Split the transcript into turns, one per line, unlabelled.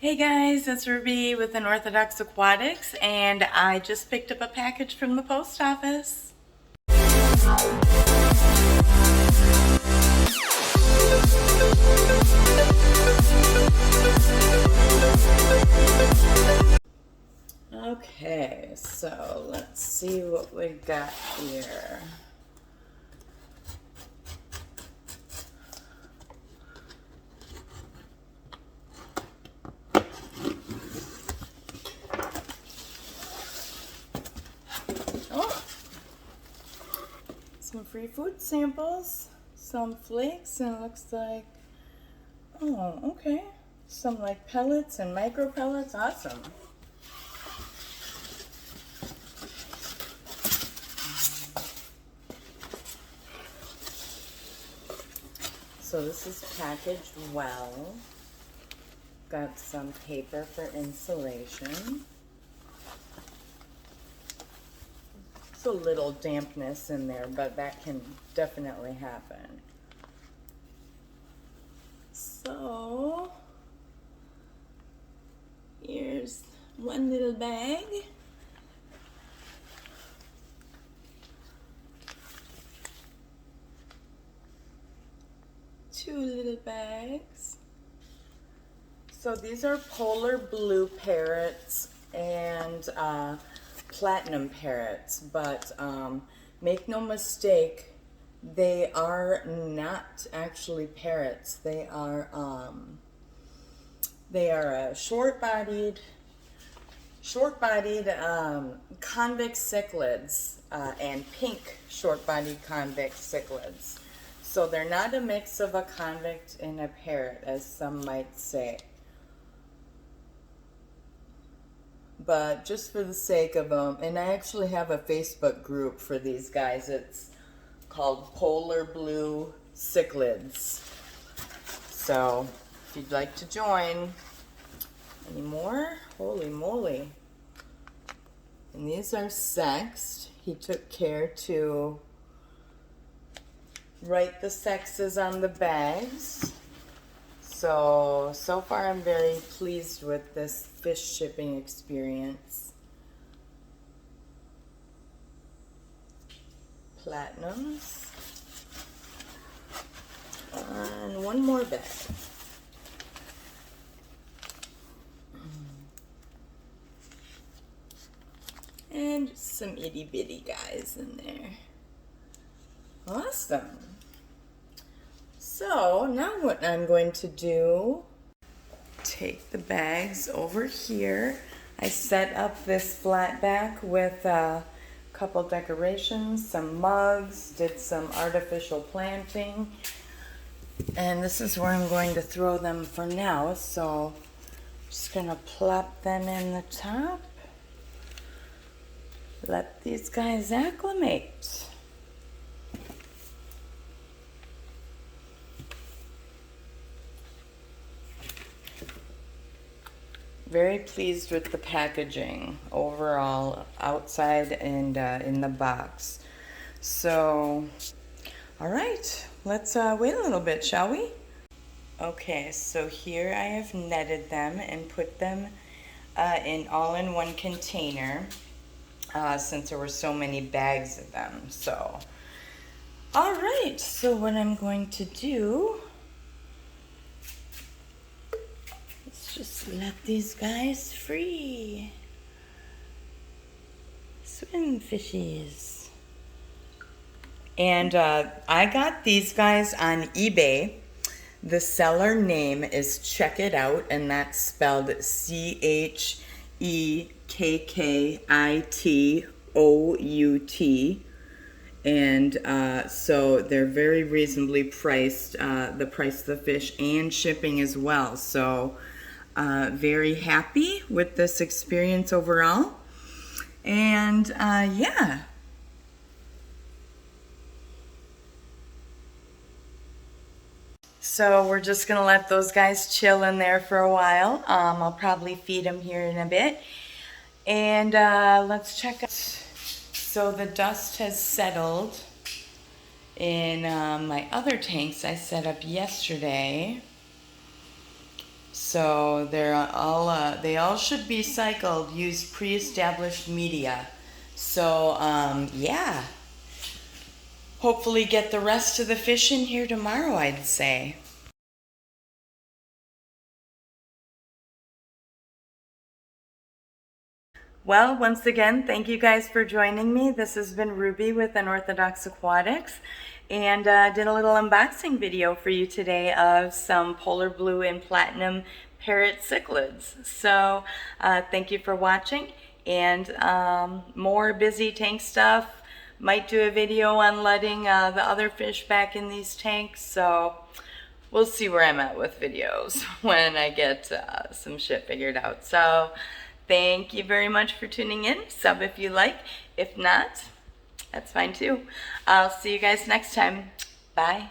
Hey guys, it's Ruby with Unorthodox Aquatics, and I just picked up a package from the post office. Okay, so let's see what we got here. Oh, some free food samples, some flakes, and it looks like, oh, okay, some like pellets and micro pellets. Awesome. So this is packaged well. Got some paper for insulation. It's a little dampness in there, but that can definitely happen. So here's one little bag. Two little bags. So these are polar blue parrots and platinum parrots, but make no mistake, they are not actually parrots. They are short-bodied convex cichlids and pink short-bodied convex cichlids. So they're not a mix of a convict and a parrot, as some might say. But just for the sake of them, and I actually have a Facebook group for these guys. It's called Polar Blue Cichlids. So if you'd like to join, any more? Holy moly. And these are sexed. He took care to write the sexes on the bags. So far I'm very pleased with this fish shipping experience. Platinums. And one more bag. And some itty bitty guys in there. Awesome. So now what I'm going to do, take the bags over here. I set up this flat back with a couple decorations, some mugs, did some artificial planting, and this is where I'm going to throw them for now. So just gonna plop them in the top. Let these guys acclimate. Very pleased with the packaging overall, outside and in the box. So, all right, let's wait a little bit, shall we? Okay, so here I have netted them and put them all in one container since there were so many bags of them. So, all right, so what I'm going to do, just let these guys free. Swim fishies. And I got these guys on eBay. The seller name is Check It Out, and that's spelled CheckItout. And so they're very reasonably priced, the price of the fish and shipping as well. So very happy with this experience overall. And yeah. So we're just going to let those guys chill in there for a while. I'll probably feed them here in a bit. And let's check out. So the dust has settled in my other tanks I set up yesterday. So they all should be cycled, use pre-established media. So yeah, hopefully get the rest of the fish in here tomorrow, I'd say. Well, once again, thank you guys for joining me. This has been Ruby with Unorthodox Aquatics, and did a little unboxing video for you today of some polar blue and platinum parrot cichlids. So thank you for watching, and more busy tank stuff. Might do a video on letting the other fish back in these tanks, so we'll see where I'm at with videos when I get some shit figured out. So thank you very much for tuning in. Sub if you like. If not, that's fine too. I'll see you guys next time. Bye.